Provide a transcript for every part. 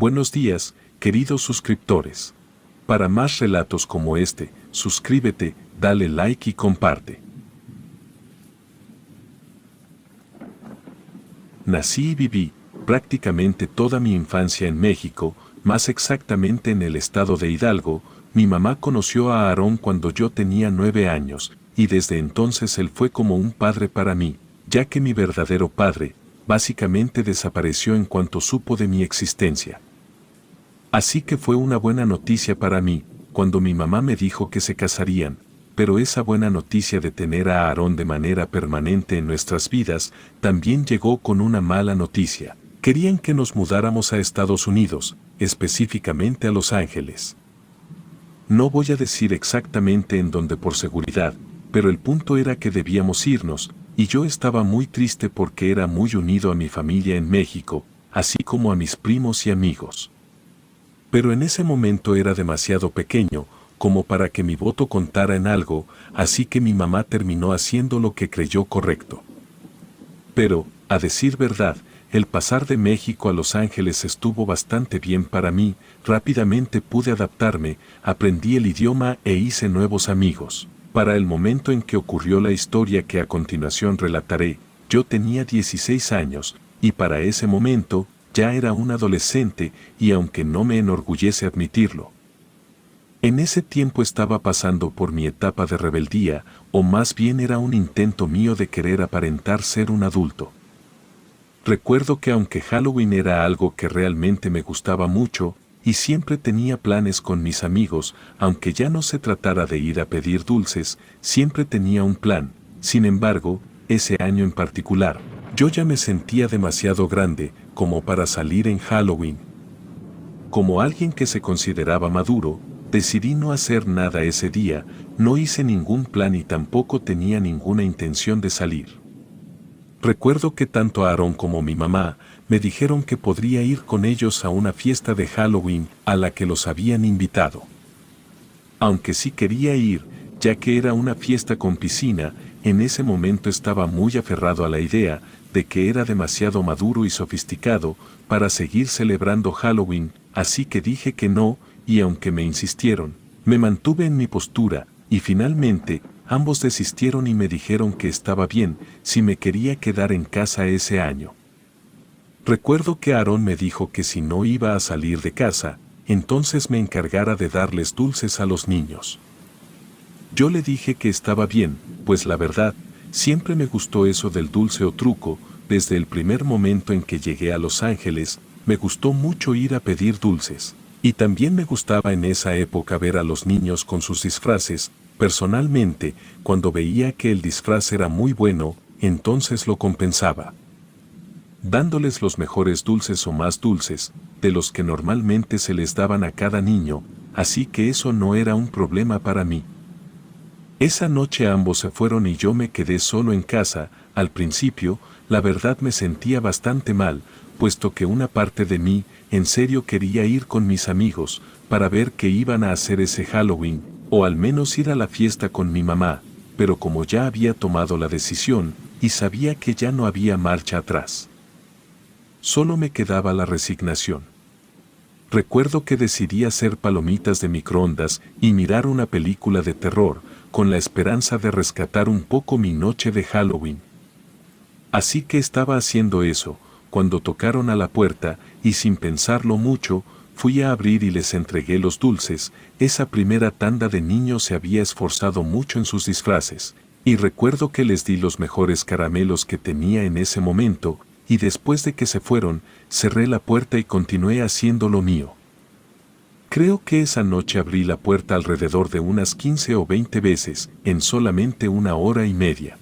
Buenos días, queridos suscriptores. Para más relatos como este, suscríbete, dale like y comparte. Nací y viví prácticamente toda mi infancia en México, más exactamente en el estado de Hidalgo. Mi mamá conoció a Aarón cuando yo tenía 9 años, y desde entonces él fue como un padre para mí, ya que mi verdadero padre, básicamente desapareció en cuanto supo de mi existencia. Así que fue una buena noticia para mí, cuando mi mamá me dijo que se casarían, pero esa buena noticia de tener a Aarón de manera permanente en nuestras vidas, también llegó con una mala noticia. Querían que nos mudáramos a Estados Unidos, específicamente a Los Ángeles. No voy a decir exactamente en dónde por seguridad, pero el punto era que debíamos irnos, y yo estaba muy triste porque era muy unido a mi familia en México, así como a mis primos y amigos. Pero en ese momento era demasiado pequeño, como para que mi voto contara en algo, así que mi mamá terminó haciendo lo que creyó correcto. Pero, a decir verdad, el pasar de México a Los Ángeles estuvo bastante bien para mí. Rápidamente pude adaptarme, aprendí el idioma e hice nuevos amigos. Para el momento en que ocurrió la historia que a continuación relataré, yo tenía 16 años, y para ese momento, ya era un adolescente, y aunque no me enorgullece admitirlo, en ese tiempo estaba pasando por mi etapa de rebeldía, o más bien era un intento mío de querer aparentar ser un adulto. Recuerdo que aunque Halloween era algo que realmente me gustaba mucho, y siempre tenía planes con mis amigos, aunque ya no se tratara de ir a pedir dulces, siempre tenía un plan. Sin embargo, ese año en particular, yo ya me sentía demasiado grande como para salir en Halloween. Como alguien que se consideraba maduro, decidí no hacer nada ese día, no hice ningún plan y tampoco tenía ninguna intención de salir. Recuerdo que tanto Aarón como mi mamá me dijeron que podría ir con ellos a una fiesta de Halloween a la que los habían invitado. Aunque sí quería ir, ya que era una fiesta con piscina, en ese momento estaba muy aferrado a la idea de que era demasiado maduro y sofisticado para seguir celebrando Halloween, así que dije que no, y aunque me insistieron, me mantuve en mi postura, y finalmente, ambos desistieron y me dijeron que estaba bien si me quería quedar en casa ese año. Recuerdo que Aarón me dijo que si no iba a salir de casa, entonces me encargara de darles dulces a los niños. Yo le dije que estaba bien, pues la verdad, siempre me gustó eso del dulce o truco. Desde el primer momento en que llegué a Los Ángeles, me gustó mucho ir a pedir dulces. Y también me gustaba en esa época ver a los niños con sus disfraces. Personalmente, cuando veía que el disfraz era muy bueno, entonces lo compensaba, dándoles los mejores dulces o más dulces, de los que normalmente se les daban a cada niño, así que eso no era un problema para mí. Esa noche ambos se fueron y yo me quedé solo en casa. Al principio, la verdad me sentía bastante mal, puesto que una parte de mí, en serio quería ir con mis amigos, para ver qué iban a hacer ese Halloween, o al menos ir a la fiesta con mi mamá, pero como ya había tomado la decisión, y sabía que ya no había marcha atrás, solo me quedaba la resignación. Recuerdo que decidí hacer palomitas de microondas y mirar una película de terror, con la esperanza de rescatar un poco mi noche de Halloween. Así que estaba haciendo eso, cuando tocaron a la puerta, y sin pensarlo mucho, fui a abrir y les entregué los dulces. Esa primera tanda de niños se había esforzado mucho en sus disfraces, y recuerdo que les di los mejores caramelos que tenía en ese momento, y después de que se fueron, cerré la puerta y continué haciendo lo mío. Creo que esa noche abrí la puerta alrededor de unas 15 o 20 veces, en solamente una hora y media.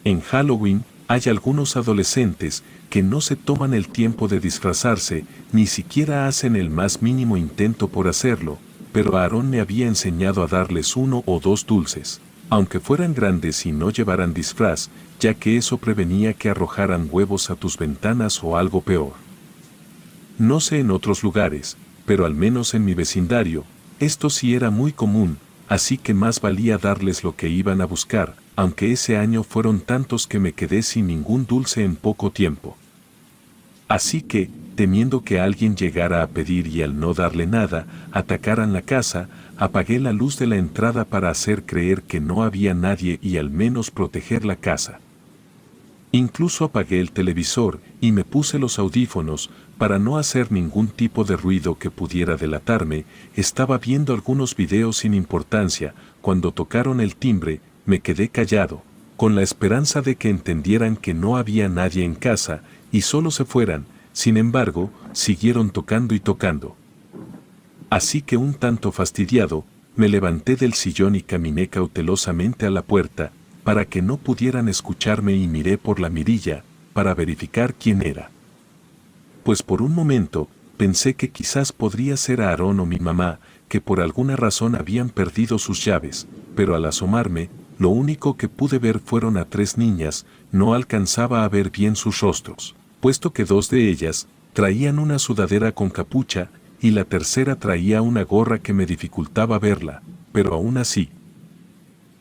En Halloween, hay algunos adolescentes que no se toman el tiempo de disfrazarse, ni siquiera hacen el más mínimo intento por hacerlo, pero Aarón me había enseñado a darles 1 o 2 dulces, aunque fueran grandes y no llevaran disfraz, ya que eso prevenía que arrojaran huevos a tus ventanas o algo peor. No sé en otros lugares, pero al menos en mi vecindario, esto sí era muy común, así que más valía darles lo que iban a buscar, aunque ese año fueron tantos que me quedé sin ningún dulce en poco tiempo. Así que, temiendo que alguien llegara a pedir y al no darle nada, atacaran la casa, apagué la luz de la entrada para hacer creer que no había nadie y al menos proteger la casa. Incluso apagué el televisor y me puse los audífonos para no hacer ningún tipo de ruido que pudiera delatarme. Estaba viendo algunos videos sin importancia. Cuando tocaron el timbre, me quedé callado, con la esperanza de que entendieran que no había nadie en casa y solo se fueran. Sin embargo, siguieron tocando y tocando. Así que un tanto fastidiado, me levanté del sillón y caminé cautelosamente a la puerta, para que no pudieran escucharme y miré por la mirilla, para verificar quién era. Pues por un momento, pensé que quizás podría ser Aarón o mi mamá, que por alguna razón habían perdido sus llaves, pero al asomarme, lo único que pude ver fueron a 3 niñas. No alcanzaba a ver bien sus rostros, puesto que 2 de ellas traían una sudadera con capucha, y la tercera traía una gorra que me dificultaba verla, pero aún así,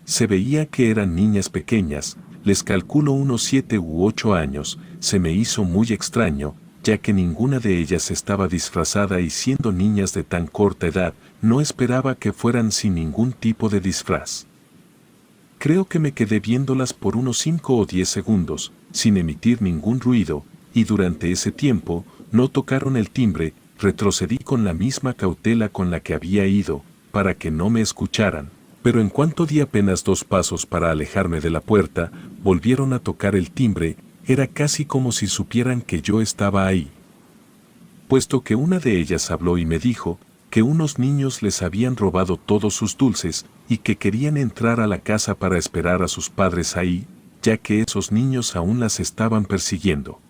se veía que eran niñas pequeñas. Les calculo unos 7 u 8 años. Se me hizo muy extraño, ya que ninguna de ellas estaba disfrazada y siendo niñas de tan corta edad, no esperaba que fueran sin ningún tipo de disfraz. Creo que me quedé viéndolas por unos 5 o 10 segundos, sin emitir ningún ruido, y durante ese tiempo, no tocaron el timbre. Retrocedí con la misma cautela con la que había ido, para que no me escucharan. Pero en cuanto di apenas 2 pasos para alejarme de la puerta, volvieron a tocar el timbre. Era casi como si supieran que yo estaba ahí. Puesto que una de ellas habló y me dijo que unos niños les habían robado todos sus dulces y que querían entrar a la casa para esperar a sus padres ahí, ya que esos niños aún las estaban persiguiendo.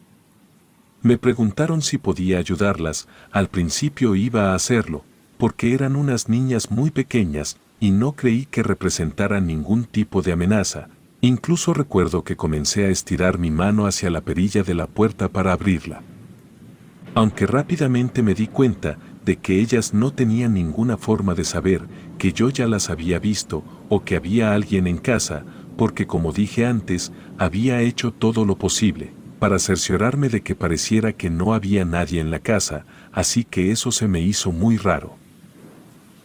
Me preguntaron si podía ayudarlas. Al principio iba a hacerlo, porque eran unas niñas muy pequeñas, y no creí que representaran ningún tipo de amenaza. Incluso recuerdo que comencé a estirar mi mano hacia la perilla de la puerta para abrirla. Aunque rápidamente me di cuenta de que ellas no tenían ninguna forma de saber que yo ya las había visto o que había alguien en casa, porque como dije antes, había hecho todo lo posible para cerciorarme de que pareciera que no había nadie en la casa, así que eso se me hizo muy raro.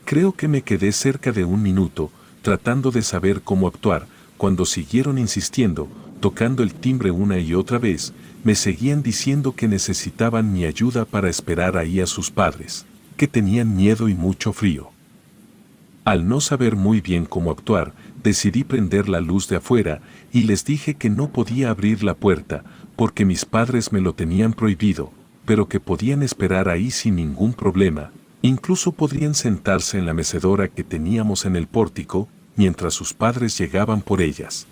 Creo que me quedé cerca de 1 minuto, tratando de saber cómo actuar. Cuando siguieron insistiendo, tocando el timbre una y otra vez, me seguían diciendo que necesitaban mi ayuda para esperar ahí a sus padres, que tenían miedo y mucho frío. Al no saber muy bien cómo actuar, decidí prender la luz de afuera y les dije que no podía abrir la puerta, porque mis padres me lo tenían prohibido, pero que podían esperar ahí sin ningún problema. Incluso podrían sentarse en la mecedora que teníamos en el pórtico, mientras sus padres llegaban por ellas.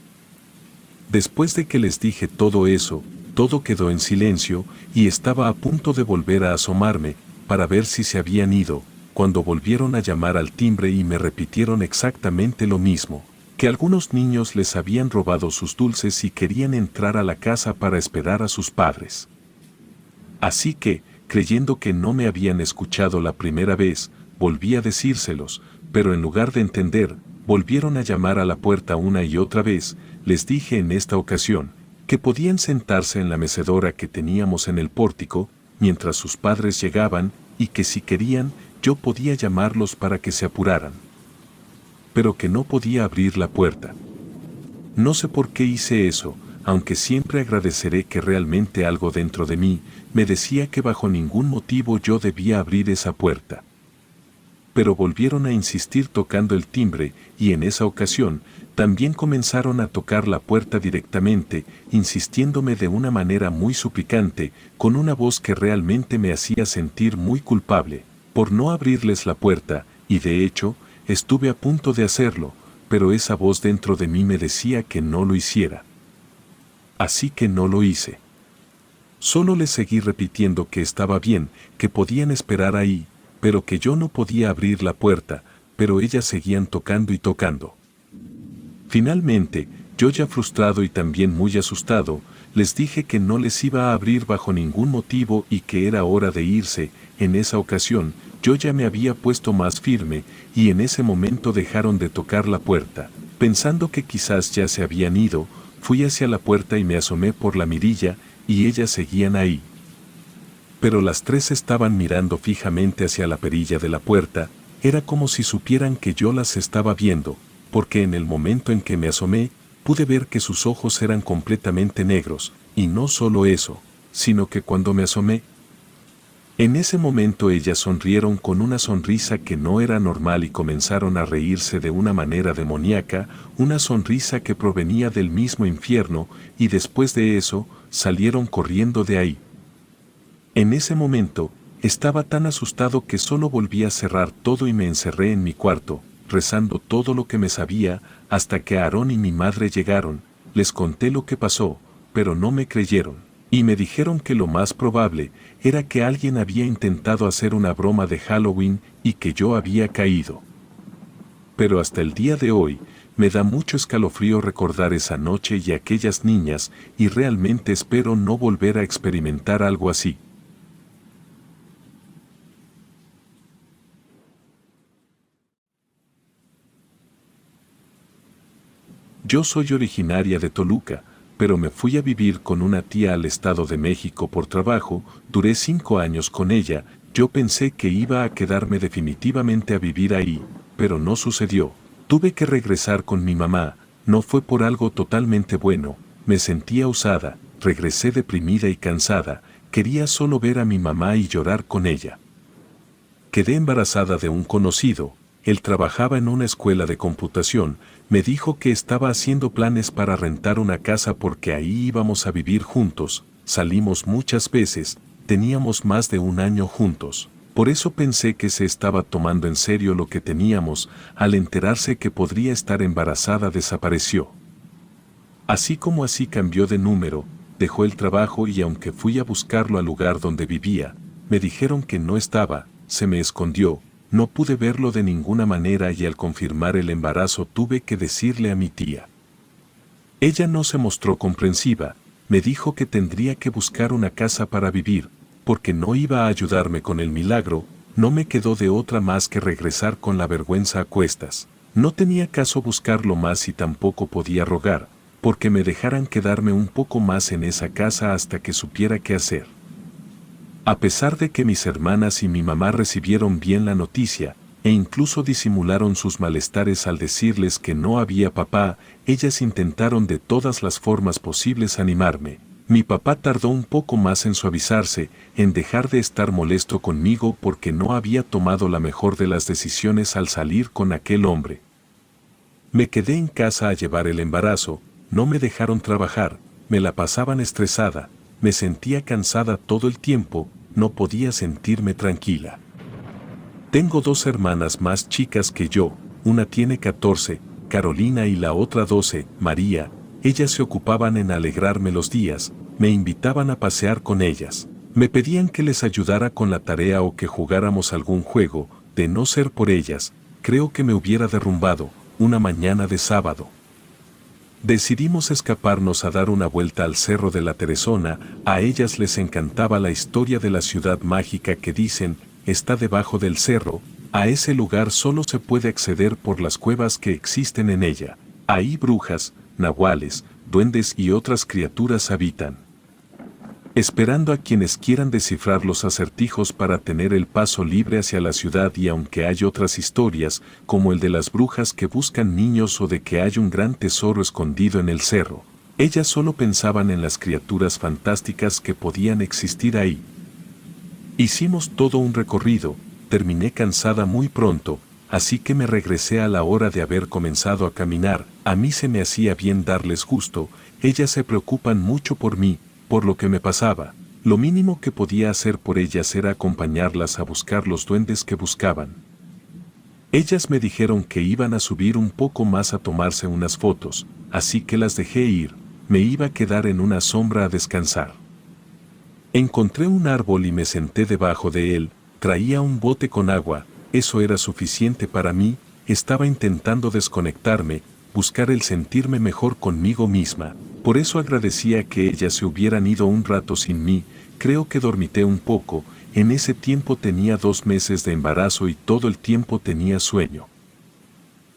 Después de que les dije todo eso, todo quedó en silencio y estaba a punto de volver a asomarme para ver si se habían ido, cuando volvieron a llamar al timbre y me repitieron exactamente lo mismo, que algunos niños les habían robado sus dulces y querían entrar a la casa para esperar a sus padres. Así que, creyendo que no me habían escuchado la primera vez, volví a decírselos, pero en lugar de entender, volvieron a llamar a la puerta una y otra vez. Les dije en esta ocasión que podían sentarse en la mecedora que teníamos en el pórtico, mientras sus padres llegaban, y que si querían, yo podía llamarlos para que se apuraran. Pero que no podía abrir la puerta. No sé por qué hice eso, aunque siempre agradeceré que realmente algo dentro de mí me decía que bajo ningún motivo yo debía abrir esa puerta. Pero volvieron a insistir tocando el timbre, y en esa ocasión también comenzaron a tocar la puerta directamente, insistiéndome de una manera muy suplicante, con una voz que realmente me hacía sentir muy culpable por no abrirles la puerta, y de hecho, estuve a punto de hacerlo, pero esa voz dentro de mí me decía que no lo hiciera. Así que no lo hice. Solo les seguí repitiendo que estaba bien, que podían esperar ahí, pero que yo no podía abrir la puerta, pero ellas seguían tocando y tocando. Finalmente, yo ya frustrado y también muy asustado, les dije que no les iba a abrir bajo ningún motivo y que era hora de irse. En esa ocasión, yo ya me había puesto más firme, y en ese momento dejaron de tocar la puerta. Pensando que quizás ya se habían ido, fui hacia la puerta y me asomé por la mirilla, y ellas seguían ahí. pero las tres estaban mirando fijamente hacia la perilla de la puerta. Era como si supieran que yo las estaba viendo, porque en el momento en que me asomé, pude ver que sus ojos eran completamente negros, y no solo eso, sino que cuando me asomé, en ese momento ellas sonrieron con una sonrisa que no era normal y comenzaron a reírse de una manera demoníaca, una sonrisa que provenía del mismo infierno, y después de eso, salieron corriendo de ahí. En ese momento, estaba tan asustado que solo volví a cerrar todo y me encerré en mi cuarto, rezando todo lo que me sabía, hasta que Aarón y mi madre llegaron. Les conté lo que pasó, pero no me creyeron. Y me dijeron que lo más probable era que alguien había intentado hacer una broma de Halloween y que yo había caído. Pero hasta el día de hoy, me da mucho escalofrío recordar esa noche y aquellas niñas, y realmente espero no volver a experimentar algo así. Yo soy originaria de Toluca, pero me fui a vivir con una tía al Estado de México por trabajo. Duré 5 años con ella. Yo pensé que iba a quedarme definitivamente a vivir ahí, pero no sucedió. Tuve que regresar con mi mamá. No fue por algo totalmente bueno. Me sentía usada, regresé deprimida y cansada. Quería solo ver a mi mamá y llorar con ella. Quedé embarazada de un conocido. Él trabajaba en una escuela de computación. Me dijo que estaba haciendo planes para rentar una casa porque ahí íbamos a vivir juntos. Salimos muchas veces, teníamos más de 1 año juntos. Por eso pensé que se estaba tomando en serio lo que teníamos. Al enterarse que podría estar embarazada, desapareció. Así como así cambió de número, dejó el trabajo y aunque fui a buscarlo al lugar donde vivía, me dijeron que no estaba, se me escondió. No pude verlo de ninguna manera y al confirmar el embarazo tuve que decirle a mi tía. Ella no se mostró comprensiva, me dijo que tendría que buscar una casa para vivir, porque no iba a ayudarme con el milagro. No me quedó de otra más que regresar con la vergüenza a cuestas. No tenía caso buscarlo más y tampoco podía rogar, porque me dejaran quedarme un poco más en esa casa hasta que supiera qué hacer. A pesar de que mis hermanas y mi mamá recibieron bien la noticia, e incluso disimularon sus malestares al decirles que no había papá, ellas intentaron de todas las formas posibles animarme. Mi papá tardó un poco más en suavizarse, en dejar de estar molesto conmigo porque no había tomado la mejor de las decisiones al salir con aquel hombre. Me quedé en casa a llevar el embarazo, no me dejaron trabajar, me la pasaban estresada, me sentía cansada todo el tiempo, no podía sentirme tranquila. Tengo 2 hermanas más chicas que yo, una tiene 14, Carolina, y la otra 12, María. Ellas se ocupaban en alegrarme los días, me invitaban a pasear con ellas, me pedían que les ayudara con la tarea o que jugáramos algún juego. De no ser por ellas, creo que me hubiera derrumbado. Una mañana de sábado, decidimos escaparnos a dar una vuelta al Cerro de la Teresona. A ellas les encantaba la historia de la ciudad mágica que dicen está debajo del cerro. A ese lugar solo se puede acceder por las cuevas que existen en ella. Ahí brujas, nahuales, duendes y otras criaturas habitan, esperando a quienes quieran descifrar los acertijos para tener el paso libre hacia la ciudad. Y aunque hay otras historias, como el de las brujas que buscan niños o de que hay un gran tesoro escondido en el cerro, ellas solo pensaban en las criaturas fantásticas que podían existir ahí. Hicimos todo un recorrido, terminé cansada muy pronto, así que me regresé a la hora de haber comenzado a caminar. A mí se me hacía bien darles gusto, ellas se preocupan mucho por mí, por lo que me pasaba. Lo mínimo que podía hacer por ellas era acompañarlas a buscar los duendes que buscaban. Ellas me dijeron que iban a subir un poco más a tomarse unas fotos, así que las dejé ir. Me iba a quedar en una sombra a descansar. Encontré un árbol y me senté debajo de él. Traía un bote con agua, eso era suficiente para mí. Estaba intentando desconectarme, buscar el sentirme mejor conmigo misma. Por eso agradecía que ellas se hubieran ido un rato sin mí. Creo que dormité un poco. En ese tiempo tenía 2 meses de embarazo y todo el tiempo tenía sueño.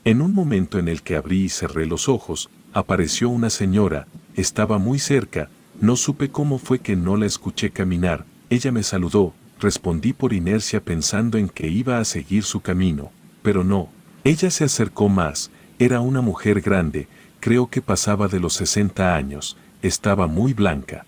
En un momento en el que abrí y cerré los ojos, apareció una señora, estaba muy cerca. No supe cómo fue que no la escuché caminar, Ella me saludó, respondí por inercia pensando en que iba a seguir su camino, pero no. Ella se acercó más, era una mujer grande, creo que pasaba de los 60 años, estaba muy blanca.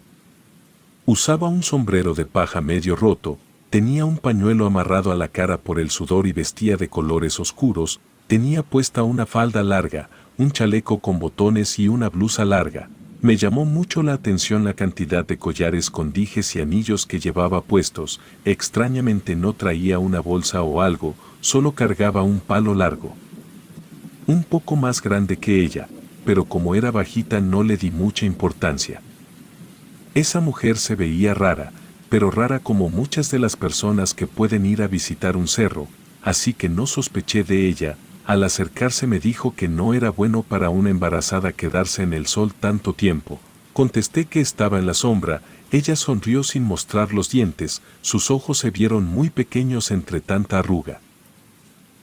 Usaba un sombrero de paja medio roto, tenía un pañuelo amarrado a la cara por el sudor y vestía de colores oscuros, tenía puesta una falda larga, un chaleco con botones y una blusa larga. Me llamó mucho la atención la cantidad de collares con dijes y anillos que llevaba puestos, extrañamente no traía una bolsa o algo, solo cargaba un palo largo. Un poco más grande que ella, pero como era bajita no le di mucha importancia. Esa mujer se veía rara, pero rara como muchas de las personas que pueden ir a visitar un cerro, así que no sospeché de ella. Al acercarse me dijo que no era bueno para una embarazada quedarse en el sol tanto tiempo. Contesté que estaba en la sombra, ella sonrió sin mostrar los dientes, sus ojos se vieron muy pequeños entre tanta arruga.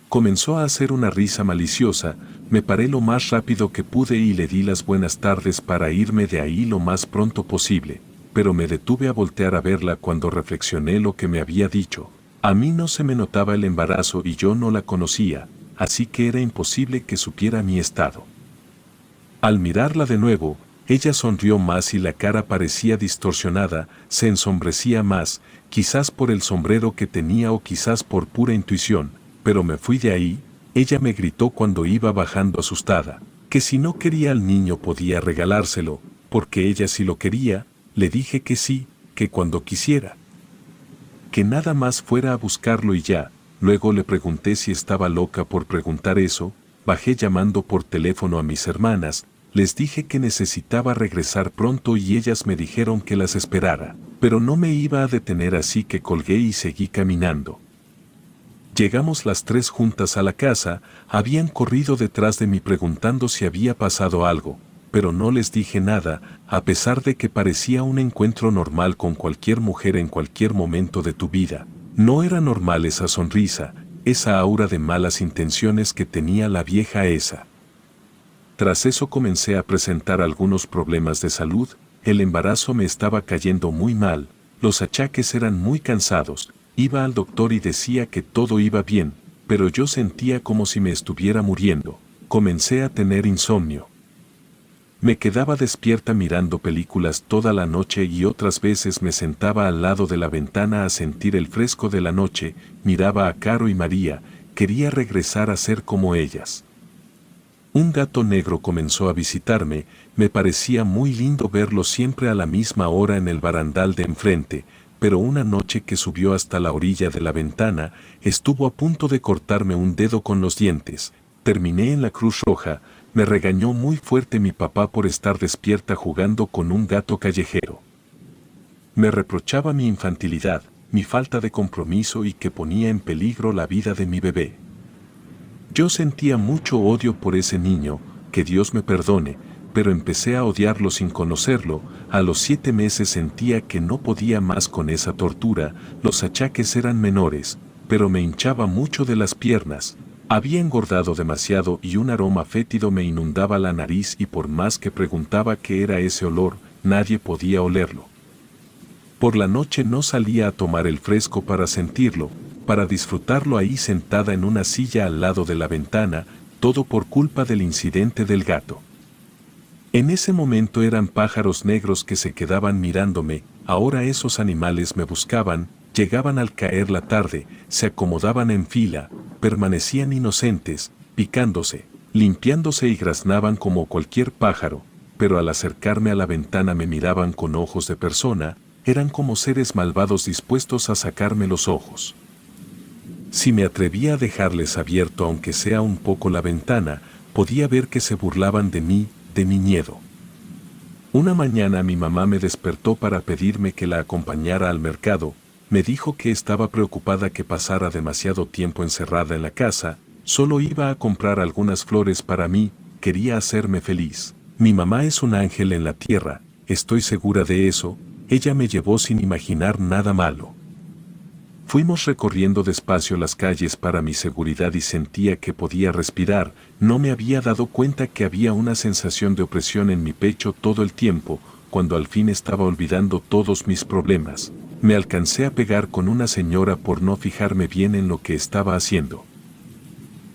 Comenzó a hacer una risa maliciosa, me paré lo más rápido que pude y le di las buenas tardes para irme de ahí lo más pronto posible, pero me detuve a voltear a verla cuando reflexioné lo que me había dicho. A mí no se me notaba el embarazo y yo no la conocía, así que era imposible que supiera mi estado. Al mirarla de nuevo, ella sonrió más y la cara parecía distorsionada, se ensombrecía más, quizás por el sombrero que tenía o quizás por pura intuición, pero me fui de ahí. Ella me gritó cuando iba bajando asustada, que si no quería al niño podía regalárselo, porque ella sí lo quería. Le dije que sí, que cuando quisiera. Que nada más fuera a buscarlo y ya. Luego le pregunté si estaba loca por preguntar eso, bajé llamando por teléfono a mis hermanas, les dije que necesitaba regresar pronto y ellas me dijeron que las esperara, pero no me iba a detener así que colgué y seguí caminando. Llegamos las tres juntas a la casa, habían corrido detrás de mí preguntando si había pasado algo, pero no les dije nada, a pesar de que parecía un encuentro normal con cualquier mujer en cualquier momento de tu vida. No era normal esa sonrisa, esa aura de malas intenciones que tenía la vieja esa. Tras eso comencé a presentar algunos problemas de salud, el embarazo me estaba cayendo muy mal, los achaques eran muy cansados, iba al doctor y decía que todo iba bien, pero yo sentía como si me estuviera muriendo, comencé a tener insomnio. Me quedaba despierta mirando películas toda la noche y otras veces me sentaba al lado de la ventana a sentir el fresco de la noche, miraba a Caro y María, quería regresar a ser como ellas. Un gato negro comenzó a visitarme, me parecía muy lindo verlo siempre a la misma hora en el barandal de enfrente, pero una noche que subió hasta la orilla de la ventana, estuvo a punto de cortarme un dedo con los dientes. Terminé en la Cruz Roja, me regañó muy fuerte mi papá por estar despierta jugando con un gato callejero. Me reprochaba mi infantilidad, mi falta de compromiso y que ponía en peligro la vida de mi bebé. Yo sentía mucho odio por ese niño, que Dios me perdone, pero empecé a odiarlo sin conocerlo. A los 7 meses sentía que no podía más con esa tortura, los achaques eran menores, pero me hinchaba mucho de las piernas. Había engordado demasiado y un aroma fétido me inundaba la nariz y por más que preguntaba qué era ese olor, nadie podía olerlo. Por la noche no salía a tomar el fresco para sentirlo, para disfrutarlo ahí sentada en una silla al lado de la ventana, todo por culpa del incidente del gato. En ese momento eran pájaros negros que se quedaban mirándome, ahora esos animales me buscaban, llegaban al caer la tarde, se acomodaban en fila, permanecían inocentes, picándose, limpiándose y graznaban como cualquier pájaro, pero al acercarme a la ventana me miraban con ojos de persona, eran como seres malvados dispuestos a sacarme los ojos. Si me atrevía a dejarles abierto aunque sea un poco la ventana, podía ver que se burlaban de mí, de mi miedo. Una mañana mi mamá me despertó para pedirme que la acompañara al mercado, me dijo que estaba preocupada que pasara demasiado tiempo encerrada en la casa, solo iba a comprar algunas flores para mí, quería hacerme feliz. Mi mamá es un ángel en la tierra, estoy segura de eso, ella me llevó sin imaginar nada malo. Fuimos recorriendo despacio las calles para mi seguridad y sentía que podía respirar, no me había dado cuenta que había una sensación de opresión en mi pecho todo el tiempo, cuando al fin estaba olvidando todos mis problemas. Me alcancé a pegar con una señora por no fijarme bien en lo que estaba haciendo.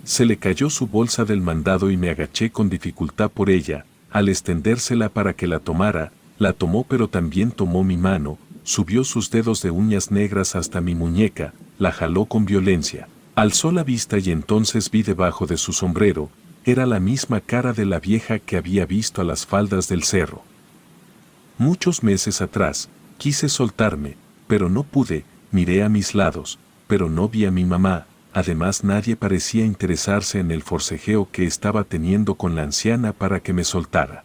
Se le cayó su bolsa del mandado y me agaché con dificultad por ella. Al extendérsela para que la tomara, la tomó pero también tomó mi mano, subió sus dedos de uñas negras hasta mi muñeca, la jaló con violencia. Alzó la vista y entonces vi debajo de su sombrero, era la misma cara de la vieja que había visto a las faldas del cerro. Muchos meses atrás, quise soltarme, pero no pude, miré a mis lados, pero no vi a mi mamá. Además nadie parecía interesarse en el forcejeo que estaba teniendo con la anciana para que me soltara.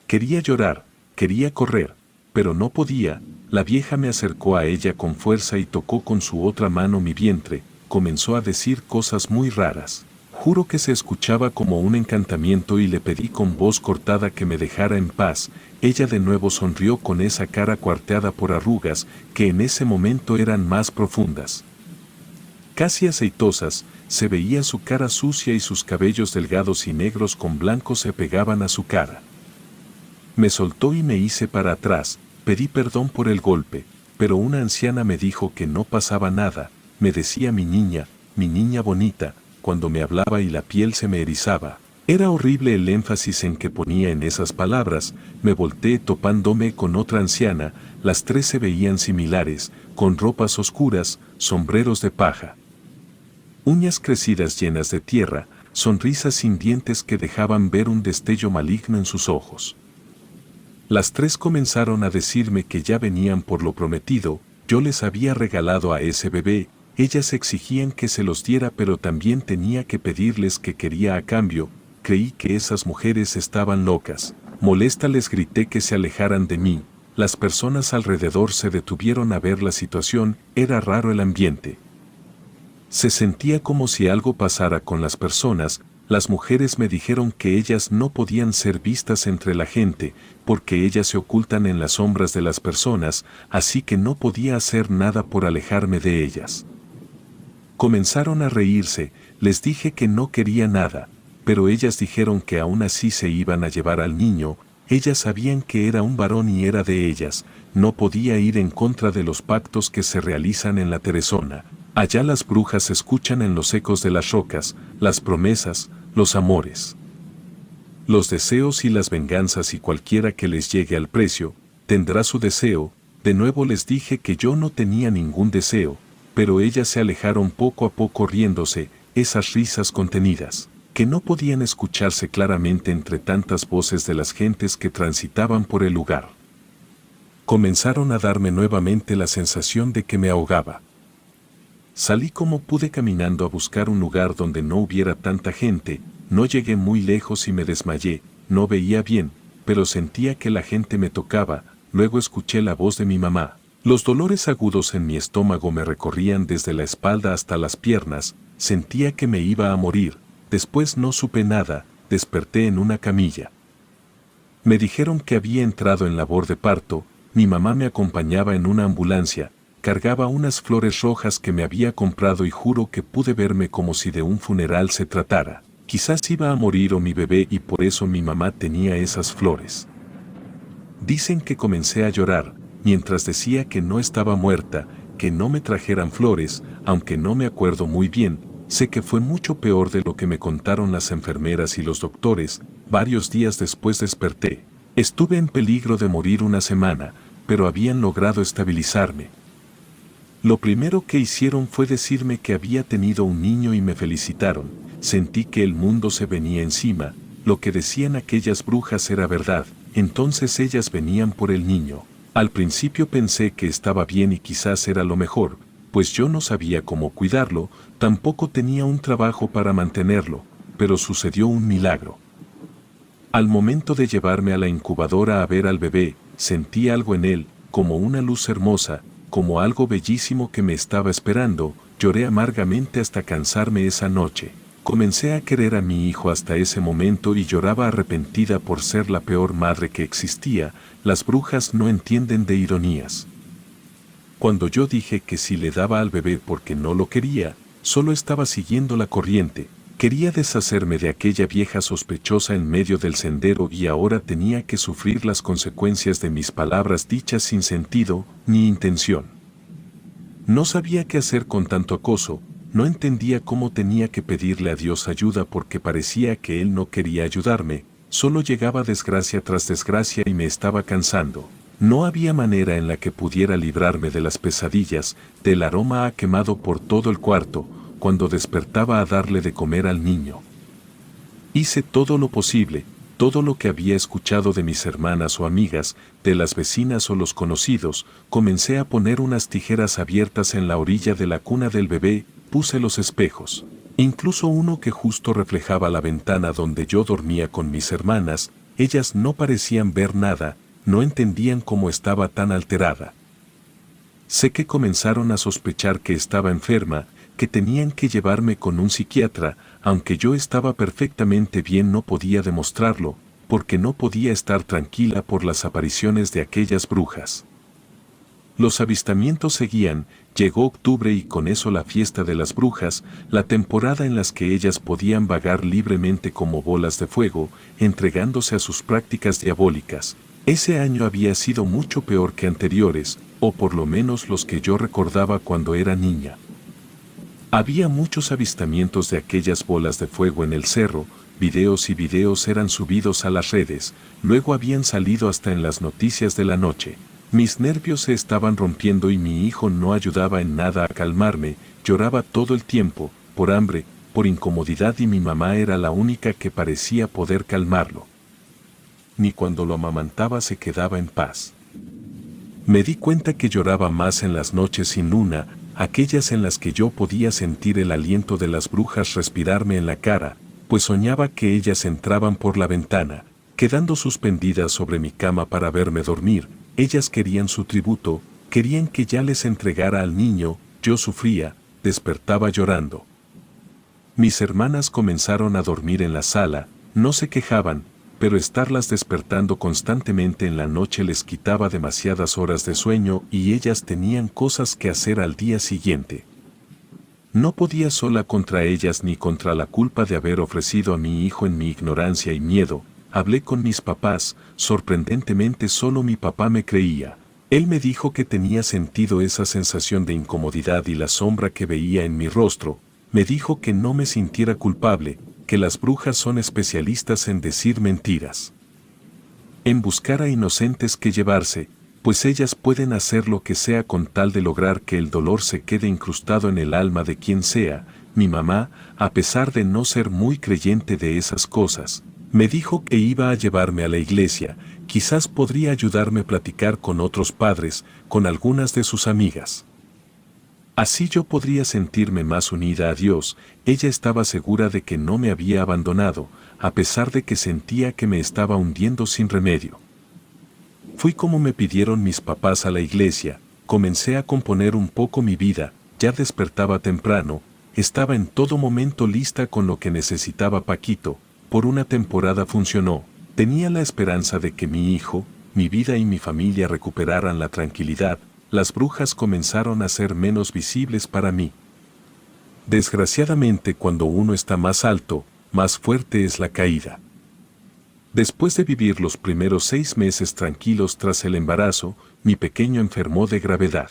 Quería llorar, quería correr, pero no podía. La vieja me acercó a ella con fuerza y tocó con su otra mano mi vientre, comenzó a decir cosas muy raras. Juro que se escuchaba como un encantamiento y le pedí con voz cortada que me dejara en paz. Ella de nuevo sonrió con esa cara cuarteada por arrugas que en ese momento eran más profundas. Casi aceitosas, se veía su cara sucia y sus cabellos delgados y negros con blanco se pegaban a su cara. Me soltó y me hice para atrás, pedí perdón por el golpe, pero una anciana me dijo que no pasaba nada, me decía mi niña bonita, cuando me hablaba y la piel se me erizaba. Era horrible el énfasis en que ponía en esas palabras. Me volteé topándome con otra anciana, las tres se veían similares, con ropas oscuras, sombreros de paja, uñas crecidas llenas de tierra, sonrisas sin dientes que dejaban ver un destello maligno en sus ojos. Las tres comenzaron a decirme que ya venían por lo prometido, yo les había regalado a ese bebé, ellas exigían que se los diera pero también tenía que pedirles qué quería a cambio. Creí que esas mujeres estaban locas. Molesta les grité que se alejaran de mí. Las personas alrededor se detuvieron a ver la situación, era raro el ambiente. Se sentía como si algo pasara con las personas. Las mujeres me dijeron que ellas no podían ser vistas entre la gente, porque ellas se ocultan en las sombras de las personas, así que no podía hacer nada por alejarme de ellas. Comenzaron a reírse, les dije que no quería nada, pero ellas dijeron que aún así se iban a llevar al niño. Ellas sabían que era un varón y era de ellas, no podía ir en contra de los pactos que se realizan en la Teresona. Allá las brujas escuchan en los ecos de las rocas, las promesas, los amores, los deseos y las venganzas y cualquiera que les llegue al precio, tendrá su deseo. De nuevo les dije que yo no tenía ningún deseo, pero ellas se alejaron poco a poco riéndose, esas risas contenidas, que no podían escucharse claramente entre tantas voces de las gentes que transitaban por el lugar. Comenzaron a darme nuevamente la sensación de que me ahogaba. Salí como pude caminando a buscar un lugar donde no hubiera tanta gente, no llegué muy lejos y me desmayé, no veía bien, pero sentía que la gente me tocaba, luego escuché la voz de mi mamá. Los dolores agudos en mi estómago me recorrían desde la espalda hasta las piernas, sentía que me iba a morir, después no supe nada, desperté en una camilla. Me dijeron que había entrado en labor de parto, mi mamá me acompañaba en una ambulancia, cargaba unas flores rojas que me había comprado y juro que pude verme como si de un funeral se tratara. Quizás iba a morir o mi bebé y por eso mi mamá tenía esas flores. Dicen que comencé a llorar, mientras decía que no estaba muerta, que no me trajeran flores, aunque no me acuerdo muy bien, sé que fue mucho peor de lo que me contaron las enfermeras y los doctores. Varios días después desperté. Estuve en peligro de morir una semana, pero habían logrado estabilizarme. Lo primero que hicieron fue decirme que había tenido un niño y me felicitaron. Sentí que el mundo se venía encima, lo que decían aquellas brujas era verdad, entonces ellas venían por el niño. Al principio pensé que estaba bien y quizás era lo mejor, pues yo no sabía cómo cuidarlo, tampoco tenía un trabajo para mantenerlo, pero sucedió un milagro. Al momento de llevarme a la incubadora a ver al bebé, sentí algo en él, como una luz hermosa, como algo bellísimo que me estaba esperando. Lloré amargamente hasta cansarme esa noche. Comencé a querer a mi hijo hasta ese momento y lloraba arrepentida por ser la peor madre que existía. Las brujas no entienden de ironías. Cuando yo dije que si le daba al bebé porque no lo quería, solo estaba siguiendo la corriente, Quería deshacerme de aquella vieja sospechosa en medio del sendero y ahora tenía que sufrir las consecuencias de mis palabras dichas sin sentido ni intención. No sabía qué hacer con tanto acoso, no entendía cómo tenía que pedirle a Dios ayuda porque parecía que Él no quería ayudarme, solo llegaba desgracia tras desgracia y me estaba cansando. No había manera en la que pudiera librarme de las pesadillas, del aroma a quemado por todo el cuarto, cuando despertaba a darle de comer al niño. Hice todo lo posible, todo lo que había escuchado de mis hermanas o amigas, de las vecinas o los conocidos, comencé a poner unas tijeras abiertas en la orilla de la cuna del bebé, puse los espejos, incluso uno que justo reflejaba la ventana donde yo dormía con mis hermanas, ellas no parecían ver nada, no entendían cómo estaba tan alterada. Sé que comenzaron a sospechar que estaba enferma, que tenían que llevarme con un psiquiatra, aunque yo estaba perfectamente bien no podía demostrarlo, porque no podía estar tranquila por las apariciones de aquellas brujas. Los avistamientos seguían, llegó octubre y con eso la fiesta de las brujas, la temporada en la que ellas podían vagar libremente como bolas de fuego, entregándose a sus prácticas diabólicas. Ese año había sido mucho peor que anteriores, o por lo menos los que yo recordaba cuando era niña. Había muchos avistamientos de aquellas bolas de fuego en el cerro, videos y videos eran subidos a las redes, luego habían salido hasta en las noticias de la noche. Mis nervios se estaban rompiendo y mi hijo no ayudaba en nada a calmarme, lloraba todo el tiempo, por hambre, por incomodidad y mi mamá era la única que parecía poder calmarlo. Ni cuando lo amamantaba se quedaba en paz. Me di cuenta que lloraba más en las noches sin luna, aquellas en las que yo podía sentir el aliento de las brujas respirarme en la cara, pues soñaba que ellas entraban por la ventana, quedando suspendidas sobre mi cama para verme dormir, ellas querían su tributo, querían que ya les entregara al niño, yo sufría, despertaba llorando. Mis hermanas comenzaron a dormir en la sala, no se quejaban, pero estarlas despertando constantemente en la noche les quitaba demasiadas horas de sueño y ellas tenían cosas que hacer al día siguiente. No podía sola contra ellas ni contra la culpa de haber ofrecido a mi hijo en mi ignorancia y miedo. Hablé con mis papás, sorprendentemente solo mi papá me creía. Él me dijo que tenía sentido esa sensación de incomodidad y la sombra que veía en mi rostro, me dijo que no me sintiera culpable, que las brujas son especialistas en decir mentiras, en buscar a inocentes que llevarse, pues ellas pueden hacer lo que sea con tal de lograr que el dolor se quede incrustado en el alma de quien sea. Mi mamá, a pesar de no ser muy creyente de esas cosas, me dijo que iba a llevarme a la iglesia, quizás podría ayudarme a platicar con otros padres, con algunas de sus amigas. Así yo podría sentirme más unida a Dios. Ella estaba segura de que no me había abandonado, a pesar de que sentía que me estaba hundiendo sin remedio. Fui como me pidieron mis papás a la iglesia, comencé a componer un poco mi vida, ya despertaba temprano, estaba en todo momento lista con lo que necesitaba Paquito, por una temporada funcionó, tenía la esperanza de que mi hijo, mi vida y mi familia recuperaran la tranquilidad. Las brujas comenzaron a ser menos visibles para mí. Desgraciadamente, cuando uno está más alto, más fuerte es la caída. Después de vivir los primeros 6 meses tranquilos tras el embarazo, mi pequeño enfermó de gravedad.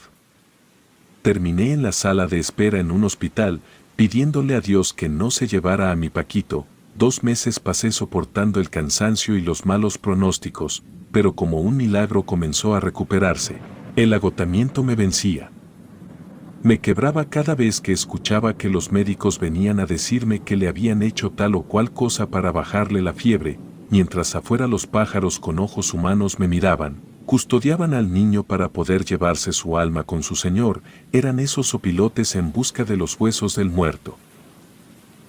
Terminé en la sala de espera en un hospital, pidiéndole a Dios que no se llevara a mi Paquito. 2 meses pasé soportando el cansancio y los malos pronósticos, pero como un milagro comenzó a recuperarse. El agotamiento me vencía. Me quebraba cada vez que escuchaba que los médicos venían a decirme que le habían hecho tal o cual cosa para bajarle la fiebre, mientras afuera los pájaros con ojos humanos me miraban, custodiaban al niño para poder llevarse su alma con su señor, eran esos opilotes en busca de los huesos del muerto.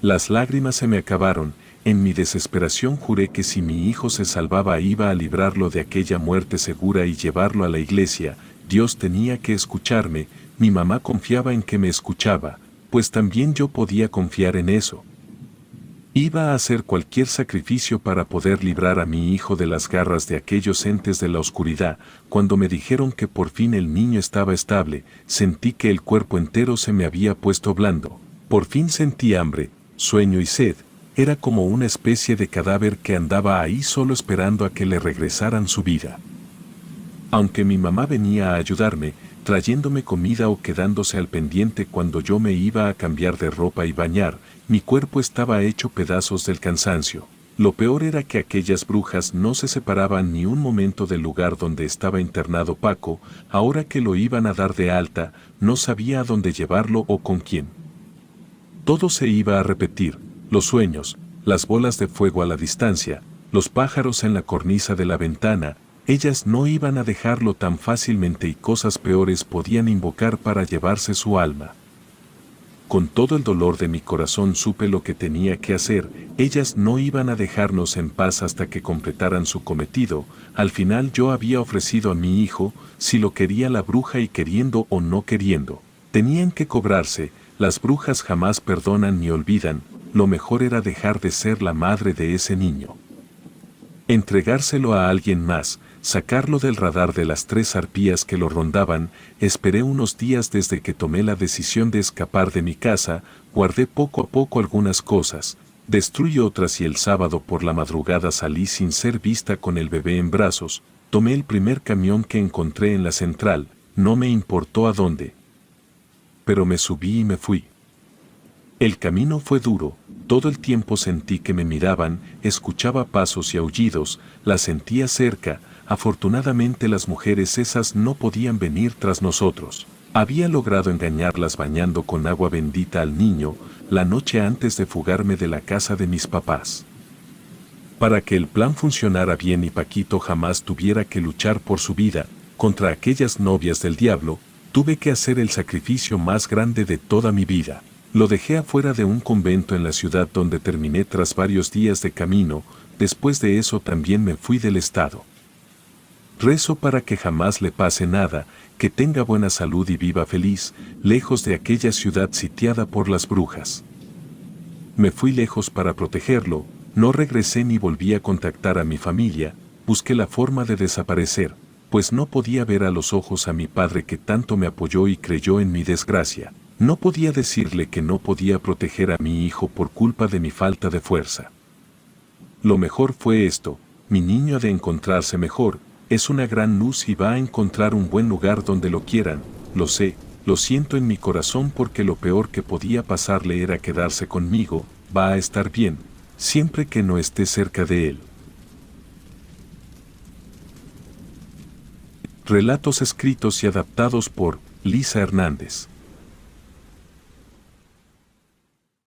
Las lágrimas se me acabaron, en mi desesperación juré que si mi hijo se salvaba iba a librarlo de aquella muerte segura y llevarlo a la iglesia. Dios tenía que escucharme, mi mamá confiaba en que me escuchaba, pues también yo podía confiar en eso. Iba a hacer cualquier sacrificio para poder librar a mi hijo de las garras de aquellos entes de la oscuridad. Cuando me dijeron que por fin el niño estaba estable, sentí que el cuerpo entero se me había puesto blando. Por fin sentí hambre, sueño y sed, era como una especie de cadáver que andaba ahí solo esperando a que le regresaran su vida. Aunque mi mamá venía a ayudarme, trayéndome comida o quedándose al pendiente cuando yo me iba a cambiar de ropa y bañar, mi cuerpo estaba hecho pedazos del cansancio. Lo peor era que aquellas brujas no se separaban ni un momento del lugar donde estaba internado Paco. Ahora que lo iban a dar de alta, no sabía a dónde llevarlo o con quién. Todo se iba a repetir, los sueños, las bolas de fuego a la distancia, los pájaros en la cornisa de la ventana. Ellas no iban a dejarlo tan fácilmente y cosas peores podían invocar para llevarse su alma. Con todo el dolor de mi corazón supe lo que tenía que hacer. Ellas no iban a dejarnos en paz hasta que completaran su cometido. Al final yo había ofrecido a mi hijo, si lo quería la bruja y queriendo o no queriendo. Tenían que cobrarse. Las brujas jamás perdonan ni olvidan. Lo mejor era dejar de ser la madre de ese niño. Entregárselo a alguien más, sacarlo del radar de las 3 arpías que lo rondaban. Esperé unos días desde que tomé la decisión de escapar de mi casa, guardé poco a poco algunas cosas, destruí otras y el sábado por la madrugada salí sin ser vista con el bebé en brazos. Tomé el primer camión que encontré en la central, no me importó a dónde. Pero me subí y me fui. El camino fue duro, todo el tiempo sentí que me miraban, escuchaba pasos y aullidos, las sentía cerca. Afortunadamente las mujeres esas no podían venir tras nosotros. Había logrado engañarlas bañando con agua bendita al niño la noche antes de fugarme de la casa de mis papás. Para que el plan funcionara bien y Paquito jamás tuviera que luchar por su vida contra aquellas novias del diablo, tuve que hacer el sacrificio más grande de toda mi vida. Lo dejé afuera de un convento en la ciudad donde terminé tras varios días de camino. Después de eso también me fui del estado. Rezo para que jamás le pase nada, que tenga buena salud y viva feliz, lejos de aquella ciudad sitiada por las brujas. Me fui lejos para protegerlo, no regresé ni volví a contactar a mi familia, busqué la forma de desaparecer, pues no podía ver a los ojos a mi padre que tanto me apoyó y creyó en mi desgracia. No podía decirle que no podía proteger a mi hijo por culpa de mi falta de fuerza. Lo mejor fue esto, mi niño ha de encontrarse mejor, es una gran luz y va a encontrar un buen lugar donde lo quieran, lo sé, lo siento en mi corazón porque lo peor que podía pasarle era quedarse conmigo, va a estar bien, siempre que no esté cerca de él. Relatos escritos y adaptados por Lisa Hernández.